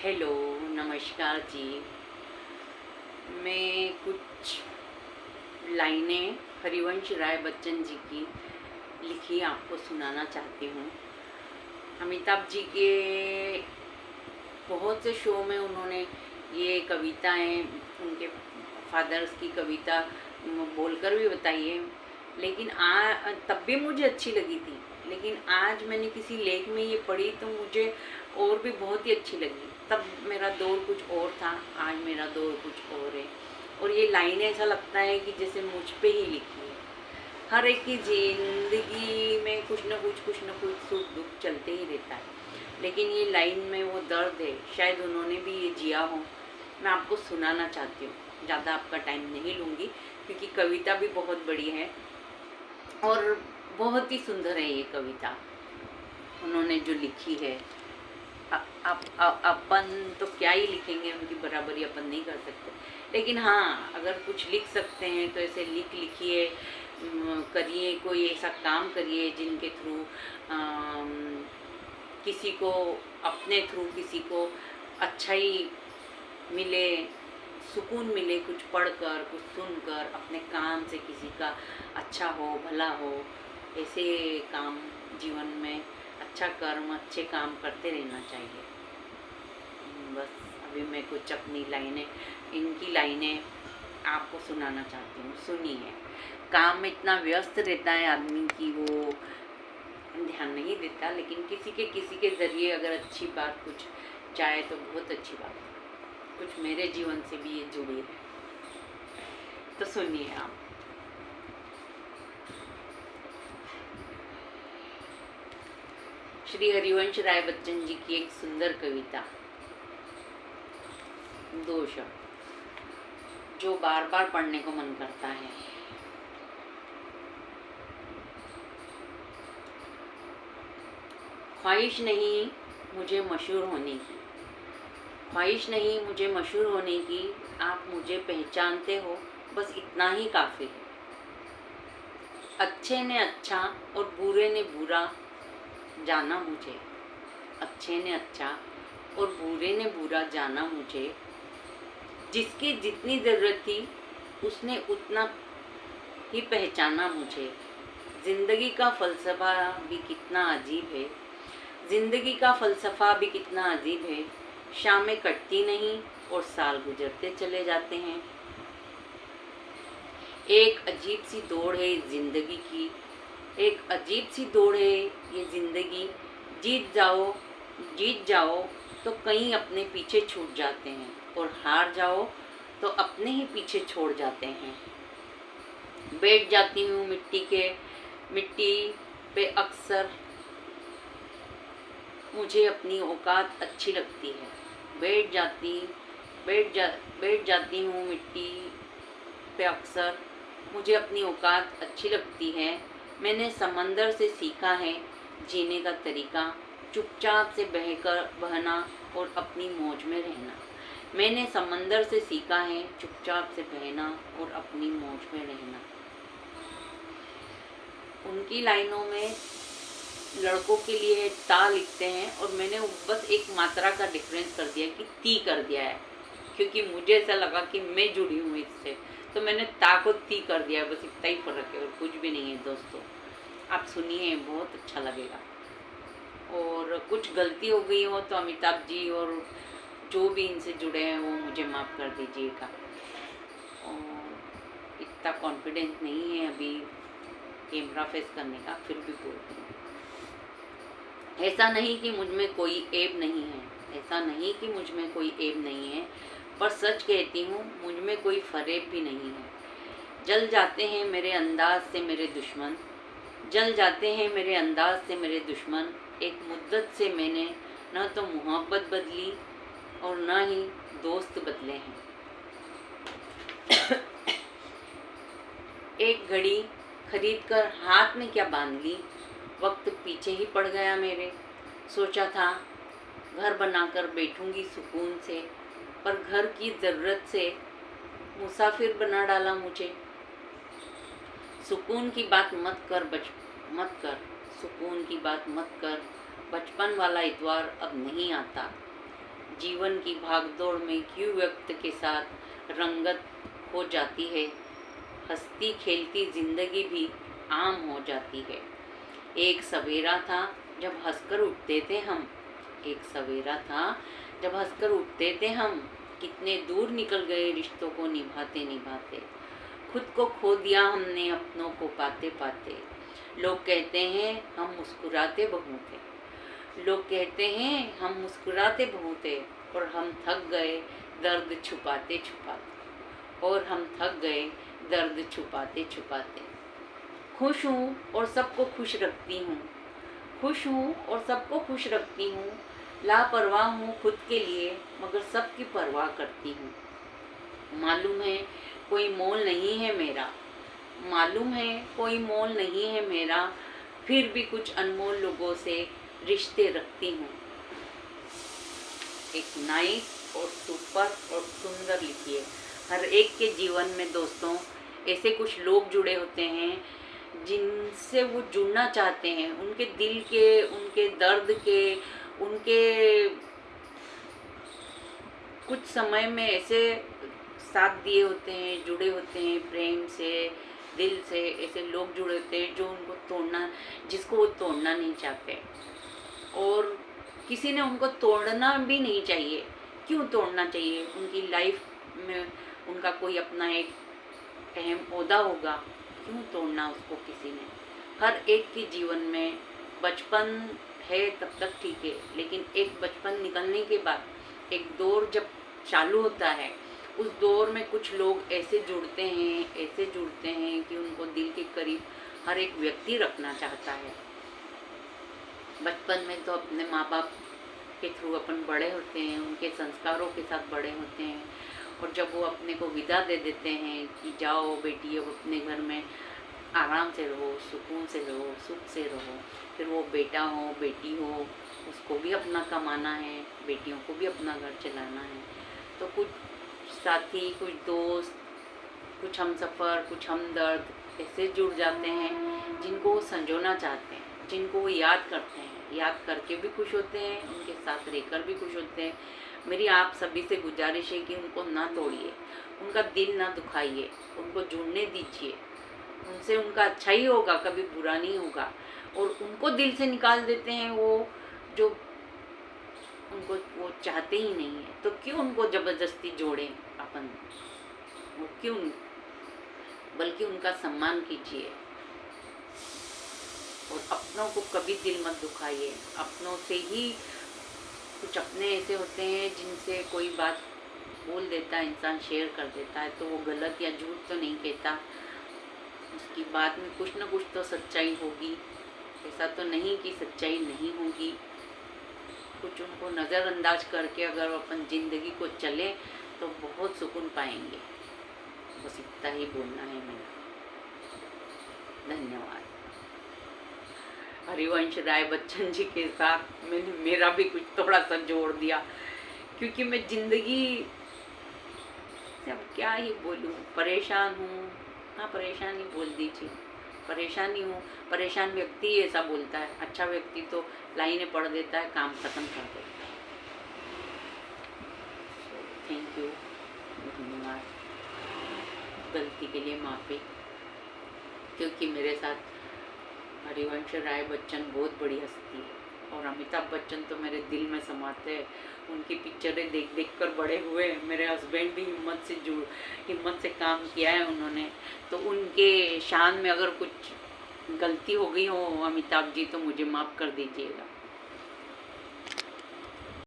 Hello, नमस्कार जी। मैं कुछ लाइनें हरिवंश राय बच्चन जी की लिखी आपको सुनाना चाहती हूँ। अमिताभ जी के बहुत से शो में उन्होंने ये कविताएं, उनके फादर्स की कविता बोलकर भी बताई है, लेकिन तब भी मुझे अच्छी लगी थी। लेकिन आज मैंने किसी लेख में ये पढ़ी तो मुझे और भी बहुत ही अच्छी लगी। तब मेरा दौर कुछ और था, आज मेरा दौर कुछ और है। और ये लाइनें ऐसा लगता है कि जैसे मुझ पे ही लिखी है। हर एक की जिंदगी में कुछ न कुछ सुख दुख चलते ही रहता है, लेकिन ये लाइन में वो दर्द है, शायद उन्होंने भी ये जिया हो। मैं आपको सुनाना चाहती हूँ, ज़्यादा आपका टाइम नहीं लूँगी क्योंकि कविता भी बहुत बड़ी है और बहुत ही सुंदर है ये कविता उन्होंने जो लिखी है। अपन तो क्या ही लिखेंगे, उनकी बराबरी अपन नहीं कर सकते, लेकिन हाँ अगर कुछ लिख सकते हैं तो ऐसे लिखिए, करिए, कोई ऐसा काम करिए जिनके थ्रू किसी को, अपने थ्रू किसी को अच्छा ही मिले, सुकून मिले, कुछ पढ़कर कुछ सुनकर, अपने काम से किसी का अच्छा हो, भला हो। ऐसे काम जीवन में, अच्छा कर्म, अच्छे काम करते रहना चाहिए। बस अभी मैं कुछ अपनी लाइनें, इनकी लाइनें आपको सुनाना चाहती हूँ, सुनिए। काम में इतना व्यस्त रहता है आदमी कि वो ध्यान नहीं देता, लेकिन किसी के ज़रिए अगर अच्छी बात कुछ जाए तो बहुत अच्छी बात है। कुछ मेरे जीवन से भी ये जुड़ी है, तो सुनिए आप। श्री हरिवंश राय बच्चन जी की एक सुंदर कविता, दो शब्द जो बार बार पढ़ने को मन करता है। ख्वाहिश नहीं मुझे मशहूर होने की, ख्वाहिश नहीं मुझे मशहूर होने की, आप मुझे पहचानते हो, बस इतना ही काफ़ी है। अच्छे ने अच्छा और बुरे ने बुरा जाना मुझे, अच्छे ने अच्छा और बुरे ने बुरा जाना मुझे। जिसकी जितनी ज़रूरत थी उसने उतना ही पहचाना मुझे। ज़िंदगी का फ़लसफ़ा भी कितना अजीब है, ज़िंदगी का फ़लसफ़ा भी कितना अजीब है। शामें कटती नहीं और साल गुजरते चले जाते हैं। एक अजीब सी दौड़ है ज़िंदगी की, एक अजीब सी दौड़ है ये ज़िंदगी। जीत जाओ तो कहीं अपने पीछे छूट जाते हैं, और हार जाओ तो अपने ही पीछे छोड़ जाते हैं। बैठ जाती हूँ मिट्टी पे अक्सर, मुझे अपनी औकात अच्छी लगती है। बैठ जाती हूँ मिट्टी पे अक्सर, मुझे अपनी औकात अच्छी लगती है। मैंने समंदर से सीखा है जीने का तरीका, चुपचाप से बहना और अपनी मौज में रहना। मैंने समंदर से सीखा है चुपचाप से बहना और अपनी मौज में रहना। उनकी लाइनों में लड़कों के लिए ता लिखते हैं और मैंने बस एक मात्रा का डिफरेंस कर दिया कि ती कर दिया है, क्योंकि मुझे ऐसा लगा कि मैं जुड़ी हूँ इससे, तो मैंने ता को ती कर दिया। बस इतना ही फर्क है और कुछ भी नहीं है दोस्तों। आप सुनिए, बहुत अच्छा लगेगा। और कुछ गलती हो गई हो तो अमिताभ जी और जो भी इनसे जुड़े हैं वो मुझे माफ़ कर दीजिएगा। और इतना कॉन्फिडेंस नहीं है अभी कैमरा फेस करने का, फिर भी बोलती हूँ। ऐसा नहीं कि मुझ में कोई ऐब नहीं है, ऐसा नहीं कि मुझ में कोई ऐब नहीं है, पर सच कहती हूँ मुझ में कोई फरेब भी नहीं है। जल जाते हैं मेरे अंदाज से मेरे दुश्मन, जल जाते हैं मेरे अंदाज से मेरे दुश्मन। एक मुद्दत से मैंने न तो मोहब्बत बदली और न ही दोस्त बदले हैं। एक घड़ी खरीद कर हाथ में क्या बांध ली, वक्त पीछे ही पड़ गया मेरे। सोचा था घर बनाकर बैठूंगी सुकून से, पर घर की ज़रूरत से मुसाफिर बना डाला मुझे। सुकून की बात मत कर, सुकून की बात मत कर, बचपन वाला इतवार अब नहीं आता। जीवन की भागदौड़ में क्यों व्यक्त के साथ रंगत हो जाती है, हंसती खेलती जिंदगी भी आम हो जाती है। एक सवेरा था जब हंसकर उठते थे हम, एक सवेरा था जब हंसकर उठते थे हम, कितने दूर निकल गए रिश्तों को निभाते निभाते। खुद को खो दिया हमने अपनों को पाते पाते। लोग कहते हैं हम मुस्कुराते बहुत थे, लोग कहते हैं हम मुस्कुराते बहुत थे, और हम थक गए दर्द छुपाते छुपाते, और हम थक गए दर्द छुपाते छुपाते। खुश हूँ और सबको खुश रखती हूँ, खुश हूँ और सबको खुश रखती हूँ। लापरवाह हूँ खुद के लिए मगर सबकी परवाह करती हूँ। मालूम है कोई मोल नहीं है मेरा, मालूम है कोई मोल नहीं है मेरा, फिर भी कुछ अनमोल लोगों से रिश्ते रखती हूँ। एक नाइस और सुपर और सुंदर लिखिए। हर एक के जीवन में दोस्तों ऐसे कुछ लोग जुड़े होते हैं जिनसे वो जुड़ना चाहते हैं, उनके दिल के, उनके दर्द के, उनके कुछ समय में ऐसे साथ दिए होते हैं, जुड़े होते हैं प्रेम से, दिल से। ऐसे लोग जुड़े होते हैं जो उनको तोड़ना, जिसको वो तोड़ना नहीं चाहते, और किसी ने उनको तोड़ना भी नहीं चाहिए। क्यों तोड़ना चाहिए? उनकी लाइफ में उनका कोई अपना एक अहम ओहदा होगा, क्यों तोड़ना उसको किसी ने? हर एक के जीवन में बचपन है तब तक ठीक है, लेकिन एक बचपन निकलने के बाद एक दौर जब चालू होता है, उस दौर में कुछ लोग ऐसे जुड़ते हैं, ऐसे जुड़ते हैं कि उनको दिल के करीब हर एक व्यक्ति रखना चाहता है। बचपन में तो अपने माँ बाप के थ्रू अपन बड़े होते हैं, उनके संस्कारों के साथ बड़े होते हैं, और जब वो अपने को विदा दे देते हैं कि जाओ बेटी अब अपने घर में आराम से रहो, सुकून से रहो, सुख से रहो, फिर वो बेटा हो बेटी हो, उसको भी अपना कमाना है, बेटियों को भी अपना घर चलाना है। तो कुछ साथी, कुछ दोस्त, कुछ हमसफ़र, कुछ हमदर्द ऐसे जुड़ जाते हैं जिनको वो संजोना चाहते हैं, जिनको वो याद करते हैं, याद करके भी खुश होते हैं, उनके साथ रहकर भी खुश होते हैं। मेरी आप सभी से गुजारिश है कि उनको ना तोड़िए, उनका दिल ना दुखाइए, उनको जुड़ने दीजिए। उनसे उनका अच्छा ही होगा, कभी बुरा नहीं होगा। और उनको दिल से निकाल देते हैं वो जो उनको वो चाहते ही नहीं है, तो क्यों उनको ज़बरदस्ती जोड़ें अपन? वो क्यों? बल्कि उनका सम्मान कीजिए, और अपनों को कभी दिल मत दुखाइए। अपनों से ही कुछ अपने ऐसे होते हैं जिनसे कोई बात बोल देता है, इंसान शेयर कर देता है, तो वो गलत या झूठ तो नहीं कहता, उसकी बात में कुछ ना कुछ तो सच्चाई होगी। ऐसा तो नहीं कि सच्चाई नहीं होगी। कुछ उनको नज़रअंदाज करके अगर अपन ज़िंदगी को चले तो बहुत सुकून पाएंगे। बस इतना ही बोलना है मेरा। धन्यवाद। हरिवंश राय बच्चन जी के साथ मैंने मेरा भी कुछ थोड़ा सा जोड़ दिया, क्योंकि मैं ज़िंदगी से अब क्या ही बोलूँ, परेशान हूँ। हाँ, परेशान ही बोल दीजिए, परेशानी हूँ। परेशान व्यक्ति ही ऐसा बोलता है, अच्छा व्यक्ति तो लाइनें पढ़ देता है, काम ख़त्म कर देता है। थैंक यू, धन्यवाद। गलती के लिए माफ़ी, क्योंकि मेरे साथ हरिवंश राय बच्चन बहुत बड़ी हस्ती है, और अमिताभ बच्चन तो मेरे दिल में समाते हैं। उनकी पिक्चरें देख देख कर बड़े हुए। मेरे हस्बैंड भी हिम्मत से काम किया है उन्होंने, तो उनके शान में अगर कुछ गलती हो गई हो अमिताभ जी, तो मुझे माफ़ कर दीजिएगा।